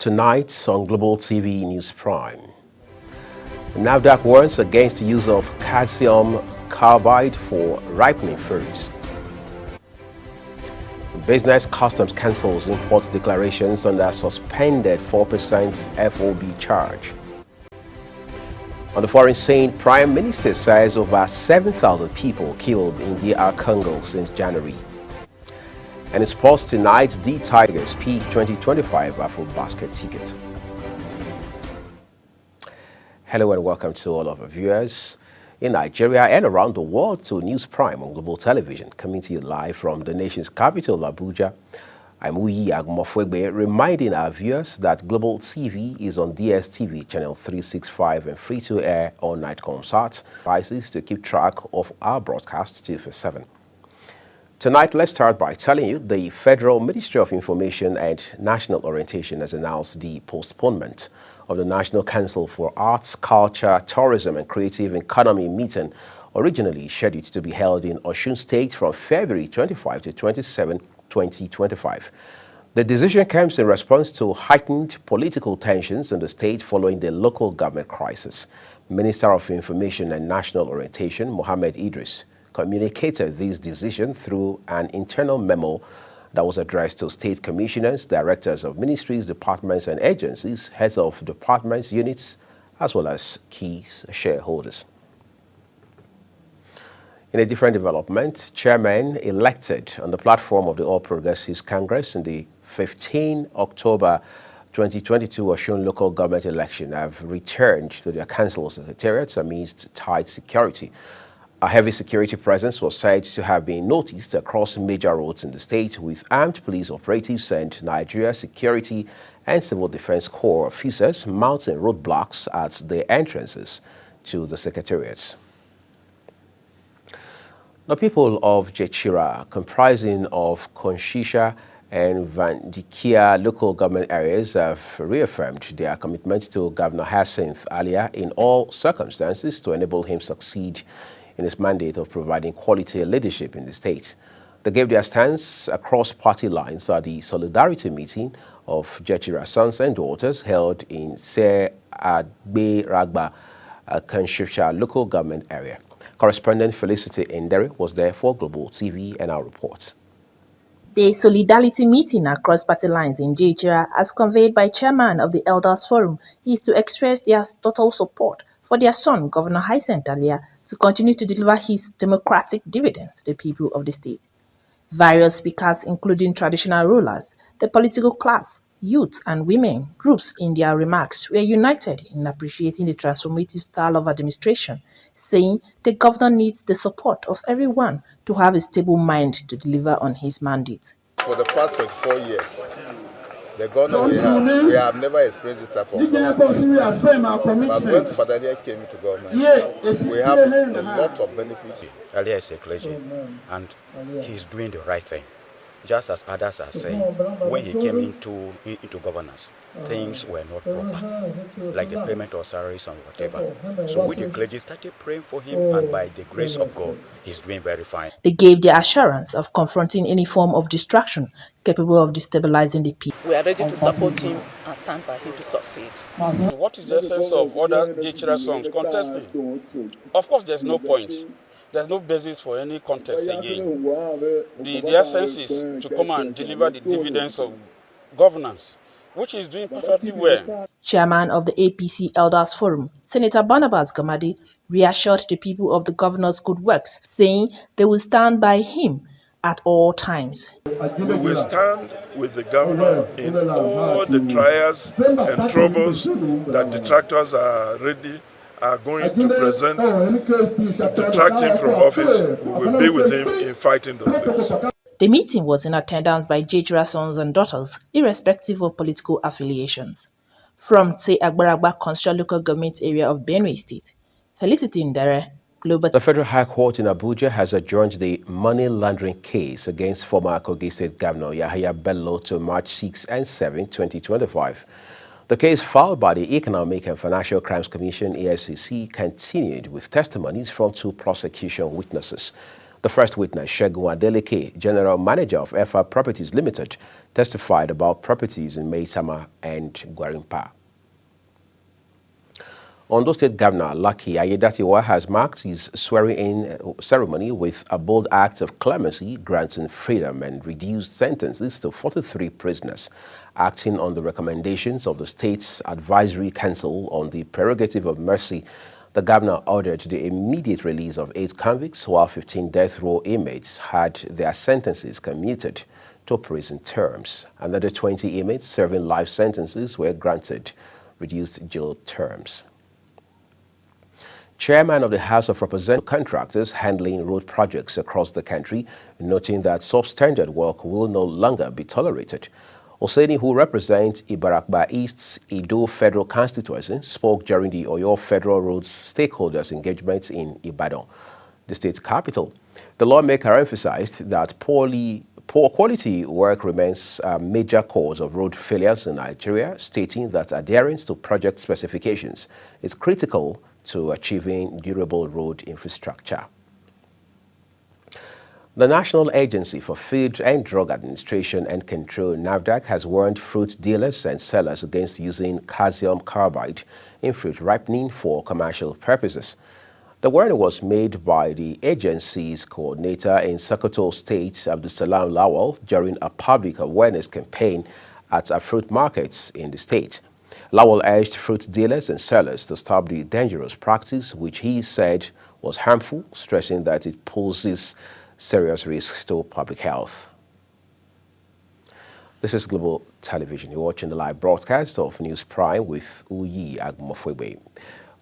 tonight on Global TV News Prime. NAFDAC warns against the use of calcium carbide for ripening fruits. Business Customs cancels import declarations under suspended 4% FOB charge. On the foreign scene, Prime Minister says over 7,000 people killed in DR Congo since January. And in sports tonight, the Tigers peak 2025 AfroBasket ticket. Hello and welcome to all of our viewers in Nigeria and around the world to News Prime on Global Television, coming to you live from the nation's capital, Abuja. I'm Uyi Agumofwegbe, reminding our viewers that Global TV is on DSTV channel 365 and free to air on Nightcomsat devices to keep track of our broadcasts 2/7. Tonight, let's start by telling you the Federal Ministry of Information and National Orientation has announced the postponement of the National Council for Arts, Culture, Tourism and Creative Economy meeting, originally scheduled to be held in Osun State from February 25 to 27, 2025. The decision comes in response to heightened political tensions in the state following the local government crisis. Minister of Information and National Orientation, Mohammed Idris, communicated this decision through an internal memo that was addressed to state commissioners, directors of ministries, departments and agencies, heads of departments, units, as well as key shareholders. In a different development, chairmen elected on the platform of the All Progressives Congress in the 15 October 2022 Osun local government election have returned to their council secretariats amidst tight security. A heavy security presence was said to have been noticed across major roads in the state, with armed police operatives and Nigeria Security and Civil Defense Corps officers mounting roadblocks at the entrances to the secretariats. The people of Jechira, comprising of Konshisha and Vandikia local government areas, have reaffirmed their commitment to Governor Hyacinth Alia in all circumstances to enable him succeed in his mandate of providing quality leadership in the state. They gave their stance across party lines at the solidarity meeting of Jechira sons and daughters held in Se Agbe Ragba, Konshisha local government area. Correspondent Felicity Endere was there for Global TV and our reports. The solidarity meeting across party lines in Jechira, as conveyed by chairman of the Elders Forum, is to express their total support for their son, Governor Hyacinth Alia, to continue to deliver his democratic dividends to the people of the state. Various speakers, including traditional rulers, the political class, youth and women groups in their remarks were united in appreciating the transformative style of administration, saying the governor needs the support of everyone to have a stable mind to deliver on his mandate. For the past 24 years, the governor, we have never experienced this type of government. But when Badalia came into government, we have a lot of benefits. Alia is a clergy, and he's doing the right thing. Just as others are saying, when he came into governance, things were not proper, like the payment of salaries and whatever. So we the clergy started praying for him, and by the grace of God, he's doing very fine. They gave the assurance of confronting any form of distraction capable of destabilizing the people. We are ready to support him and stand by him to succeed. What is the essence of other Jechira songs contesting? Of course, there's no point. There's no basis for any contest again. The essence is to come and deliver the dividends of governance, which is doing perfectly well. Chairman of the APC Elders Forum, Senator Barnabas Gamadi, reassured the people of the governor's good works, saying they will stand by him at all times. We will stand with the governor in all the trials and troubles that detractors are going to present to detract him from office. We will be with him in fighting those things. The meeting was in attendance by Jechira sons and daughters, irrespective of political affiliations. From Se Agbaragba Constitutional Local Government Area of Benue State, Felicity Ndere, Global. The Federal High Court in Abuja has adjourned the money laundering case against former Kogi State Governor Yahaya Bello to March 6 and 7, 2025. The case filed by the Economic and Financial Crimes Commission, EFCC, continued with testimonies from two prosecution witnesses. The first witness, Segun Adeleke, General Manager of FR Properties Limited, testified about properties in Maitama and Gwarimpa. Ondo State Governor Lucky Aiyedatiwa has marked his swearing-in ceremony with a bold act of clemency, granting freedom and reduced sentences to 43 prisoners. Acting on the recommendations of the State's Advisory Council on the Prerogative of Mercy, the governor ordered the immediate release of 8 convicts, while 15 death row inmates had their sentences commuted to prison terms. Another 20 inmates serving life sentences were granted reduced jail terms. Chairman of the House of Representatives contractors handling road projects across the country, noting that substandard work will no longer be tolerated. Oseni, who represents Ibarakba East's Edo Federal Constituency, spoke during the Oyo Federal Roads Stakeholders Engagement in Ibadan, the state's capital. The lawmaker emphasized that poor quality work remains a major cause of road failures in Nigeria, stating that adherence to project specifications is critical to achieving durable road infrastructure. The National Agency for Food and Drug Administration and Control, NAFDAC, has warned fruit dealers and sellers against using calcium carbide in fruit ripening for commercial purposes. The warning was made by the agency's coordinator in Sokoto State, Abdusalam Lawal, during a public awareness campaign at a fruit markets in the state. Lawal urged fruit dealers and sellers to stop the dangerous practice, which he said was harmful, stressing that it poses serious risks to public health. This is Global Television. You're watching the live broadcast of News Prime with Uyi Agumofwebe.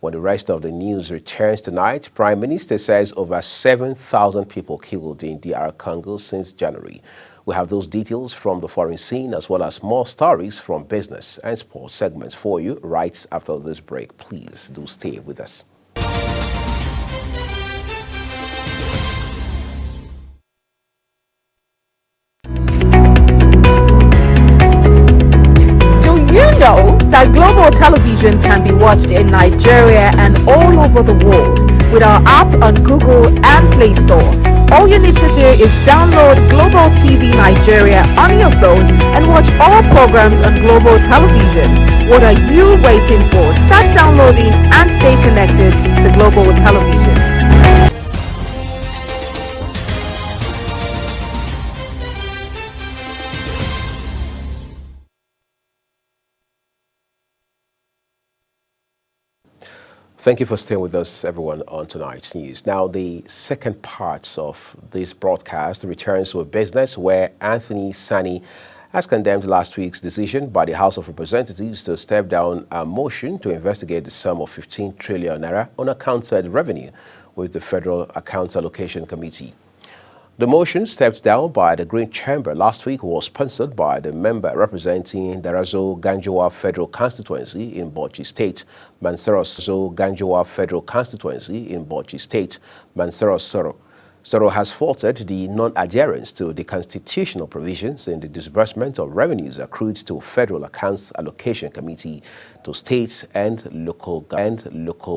When the rest of the news returns tonight, Prime Minister says over 7,000 people killed in DR Congo since January. We have those details from the foreign scene as well as more stories from business and sports segments for you right after this break. Please do stay with us. Know that Global Television can be watched in Nigeria and all over the world with our app on Google and Play Store. All you need to do is download Global TV Nigeria on your phone and watch all programs on Global Television. What are you waiting for? Start downloading and stay connected to Global Television. Thank you for staying with us, everyone, on tonight's news. Now, the second part of this broadcast returns to a business where Anthony Sani has condemned last week's decision by the House of Representatives to step down a motion to investigate the sum of 15 trillion naira unaccounted revenue with the Federal Accounts Allocation Committee. The motion, stepped down by the Green Chamber last week, was sponsored by the member representing Darazo Ganjowa Federal Constituency in Bauchi State, Manseros Ganjowa Federal Constituency in Bauchi State, Manseros Soro. Soro has faulted the non-adherence to the constitutional provisions in the disbursement of revenues accrued to Federal Accounts Allocation Committee to states and local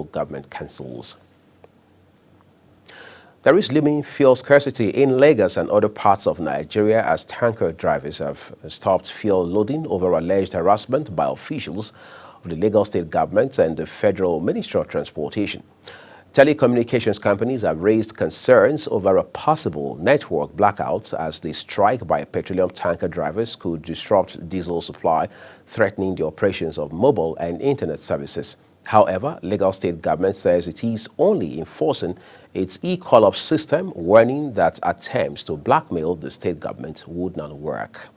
government councils. There is looming fuel scarcity in Lagos and other parts of Nigeria as tanker drivers have stopped fuel loading over alleged harassment by officials of the Lagos State Government and the Federal Ministry of Transportation. Telecommunications companies have raised concerns over a possible network blackout as the strike by petroleum tanker drivers could disrupt diesel supply, threatening the operations of mobile and internet services. However, Lagos State Government says it is only enforcing its e-call-up system, warning that attempts to blackmail the state government would not work.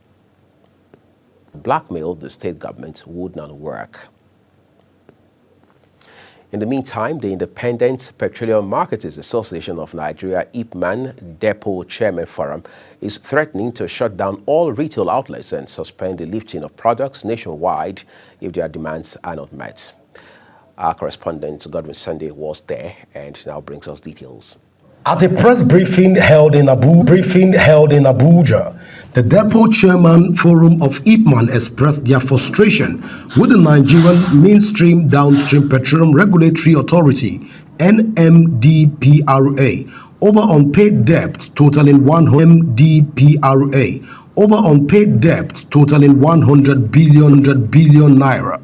In the meantime, the Independent Petroleum Marketers Association of Nigeria, IPMAN Depot Chairman Forum, is threatening to shut down all retail outlets and suspend the lifting of products nationwide if their demands are not met. Our correspondent, Godwin Sunday, was there and now brings us details. At a press briefing held in Abuja, the Depot Chairman Forum of IPMAN expressed their frustration with the Nigerian Mainstream Downstream Petroleum Regulatory Authority, NMDPRA, over unpaid debts totaling 100 MDPRA, over unpaid debts totaling 100 billion naira.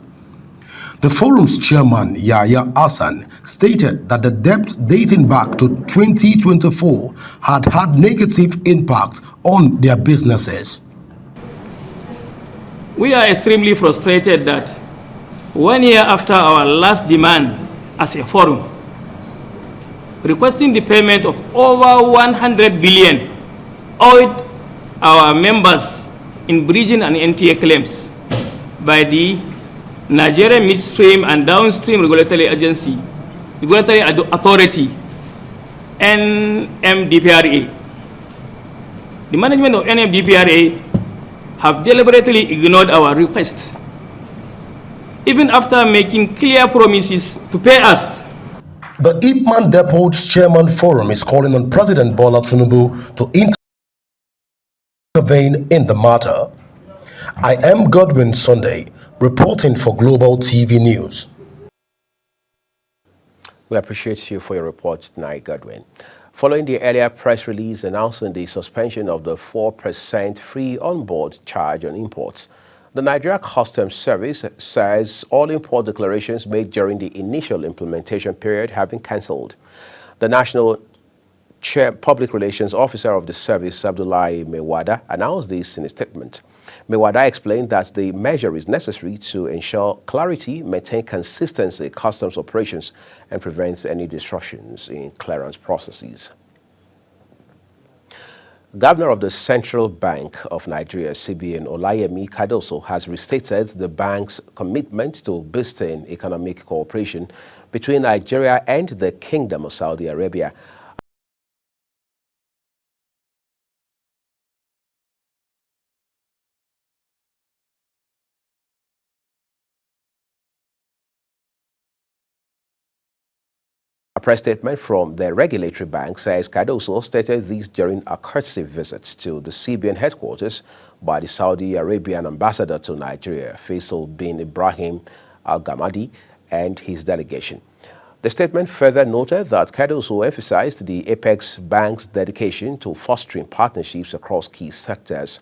The forum's chairman, Yahya Hassan, stated that the debt dating back to 2024 had negative impact on their businesses. We are extremely frustrated that 1 year after our last demand as a forum, requesting the payment of over 100 billion owed our members in bridging and NTA claims by the Nigerian Midstream and Downstream Regulatory Authority, NMDPRA. The management of NMDPRA have deliberately ignored our request, even after making clear promises to pay us. The Ipman Depot's Chairman Forum is calling on President Bola Tinubu to intervene in the matter. I am Godwin Sunday, reporting for Global TV News. We appreciate you for your report tonight, Godwin. Following the earlier press release announcing the suspension of the 4% free on-board charge on imports, the Nigeria Customs Service says all import declarations made during the initial implementation period have been cancelled. The National Public Relations Officer of the service, Abdullahi Mewada, announced this in a statement. Mewada explained that the measure is necessary to ensure clarity, maintain consistency in customs operations, and prevent any disruptions in clearance processes. Governor of the Central Bank of Nigeria, CBN, Olayemi Cardoso, has restated the bank's commitment to boosting economic cooperation between Nigeria and the Kingdom of Saudi Arabia. A press statement from the regulatory bank says Cardoso stated this during a courtesy visit to the CBN headquarters by the Saudi Arabian ambassador to Nigeria, Faisal bin Ibrahim Al-Gamadi, and his delegation. The statement further noted that Cardoso emphasized the Apex Bank's dedication to fostering partnerships across key sectors.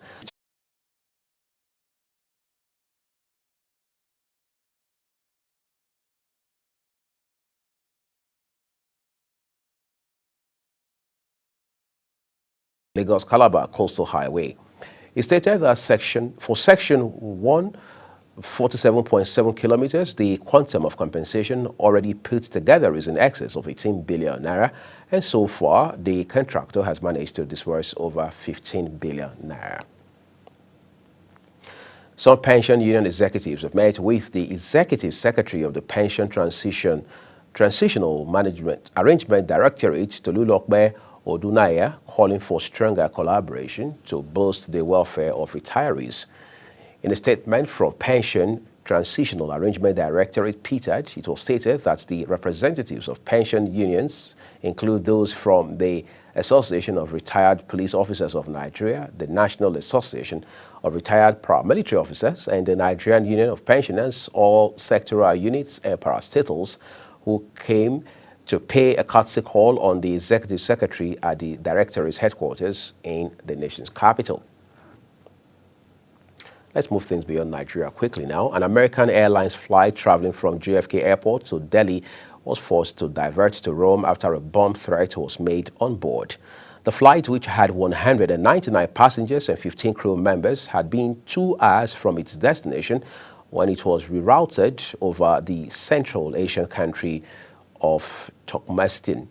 Lagos-Calabar Coastal Highway. It stated that for section 147.7 kilometers, the quantum of compensation already put together is in excess of 18 billion naira, and so far the contractor has managed to disburse over 15 billion naira. Some pension union executives have met with the executive secretary of the Pension Transitional Management Arrangement Directorate, Tolulokbe Odunaya, calling for stronger collaboration to boost the welfare of retirees. In a statement from Pension Transitional Arrangement Directorate, PTAD, it was stated that the representatives of pension unions include those from the Association of Retired Police Officers of Nigeria, the National Association of Retired Paramilitary Officers, and the Nigerian Union of Pensioners, all sectoral units and parastatals, who came to pay a courtesy call on the executive secretary at the directorate's headquarters in the nation's capital. Let's move things beyond Nigeria quickly now. An American Airlines flight traveling from JFK Airport to Delhi was forced to divert to Rome after a bomb threat was made on board. The flight, which had 199 passengers and 15 crew members, had been 2 hours from its destination when it was rerouted over the Central Asian country of Turkmenistan.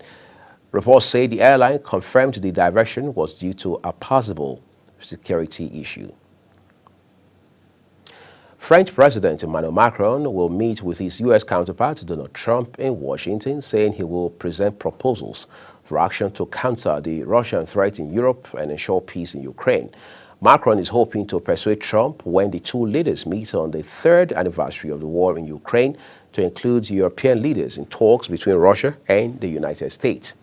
Reports say the airline confirmed the diversion was due to a possible security issue. French President Emmanuel Macron will meet with his U.S. counterpart Donald Trump in Washington, saying he will present proposals for action to counter the Russian threat in Europe and ensure peace in Ukraine. Macron is hoping to persuade Trump when the two leaders meet on the 3rd anniversary of the war in Ukraine to include European leaders in talks between Russia and the United States.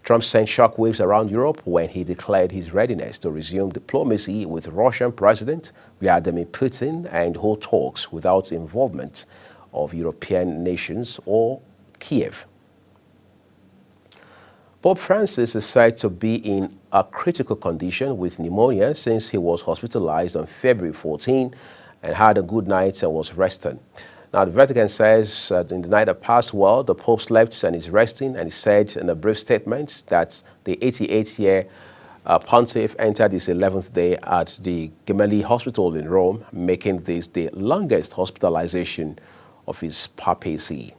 Trump sent shockwaves around Europe when he declared his readiness to resume diplomacy with Russian President Vladimir Putin and hold talks without involvement of European nations or Kiev. Pope Francis is said to be in a critical condition with pneumonia since he was hospitalized on February 14 and had a good night and was resting. Now, the Vatican says in the night that passed well, the Pope slept and is resting, and he said in a brief statement that the 88-year pontiff entered his 11th day at the Gemelli Hospital in Rome, making this the longest hospitalization of his papacy.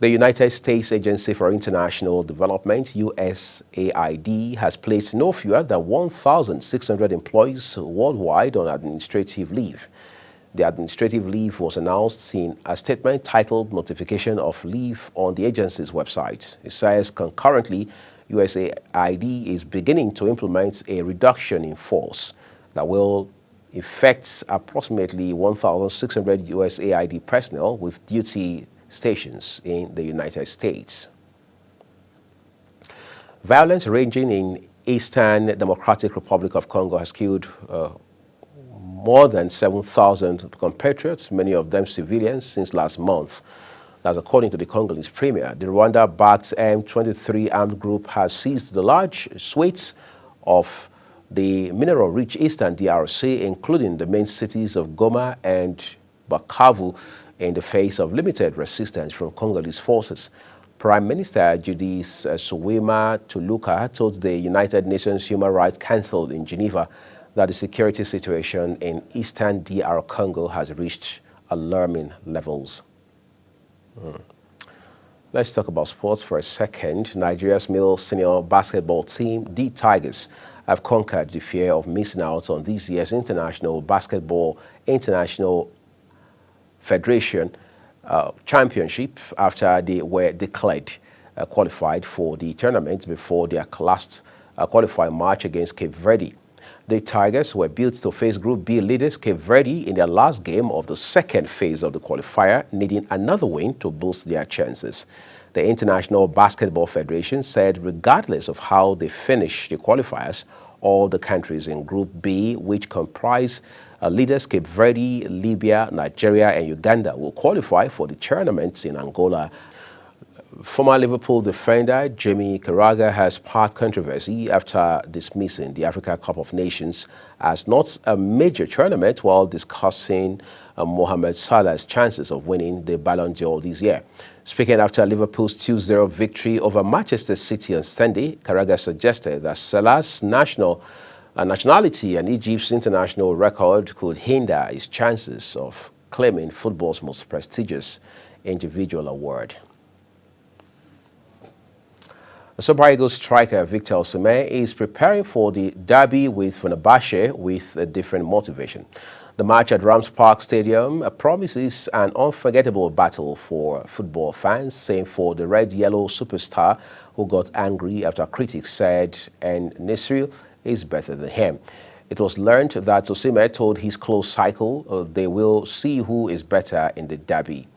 The United States Agency for International Development, USAID, has placed no fewer than 1,600 employees worldwide on administrative leave. The administrative leave was announced in a statement titled Notification of Leave on the agency's website. It says concurrently, USAID is beginning to implement a reduction in force that will affect approximately 1,600 USAID personnel with duty stations in the United States. Violence raging in Eastern Democratic Republic of Congo has killed more than 7,000 compatriots, many of them civilians, since last month. That's according to the Congolese premier. The Rwanda-backed M23 armed group has seized the large suites of the mineral-rich Eastern DRC, including the main cities of Goma and Bukavu, in the face of limited resistance from Congolese forces. Prime Minister Judith Suwima Tuluka told the United Nations Human Rights Council in Geneva that the security situation in Eastern DR Congo has reached alarming levels. Let's talk about sports for a second. Nigeria's male senior basketball team, the Tigers, have conquered the fear of missing out on this year's International Basketball International Federation Championship after they were declared qualified for the tournament before their last qualifying match against Cape Verde. The Tigers were built to face Group B leaders Cape Verde in their last game of the second phase of the qualifier, needing another win to boost their chances. The International Basketball Federation said regardless of how they finish the qualifiers, all the countries in Group B, which comprise leaders Cape Verde, Libya, Nigeria, and Uganda, will qualify for the tournaments in Angola. Former Liverpool defender Jamie Carragher has sparked controversy after dismissing the Africa Cup of Nations as not a major tournament while discussing Mohamed Salah's chances of winning the Ballon d'Or this year. Speaking after Liverpool's 2-0 victory over Manchester City on Sunday, Carragher suggested that Salah's nationality and Egypt's international record could hinder his chances of claiming football's most prestigious individual award. Super Eagles striker Victor Osimhen is preparing for the derby with Fenerbahce with a different motivation. The match at Rams Park Stadium promises an unforgettable battle for football fans, same for the red-yellow superstar who got angry after critics said En-Nesyri is better than him. It was learned that Osimhen told his close cycle they will see who is better in the derby.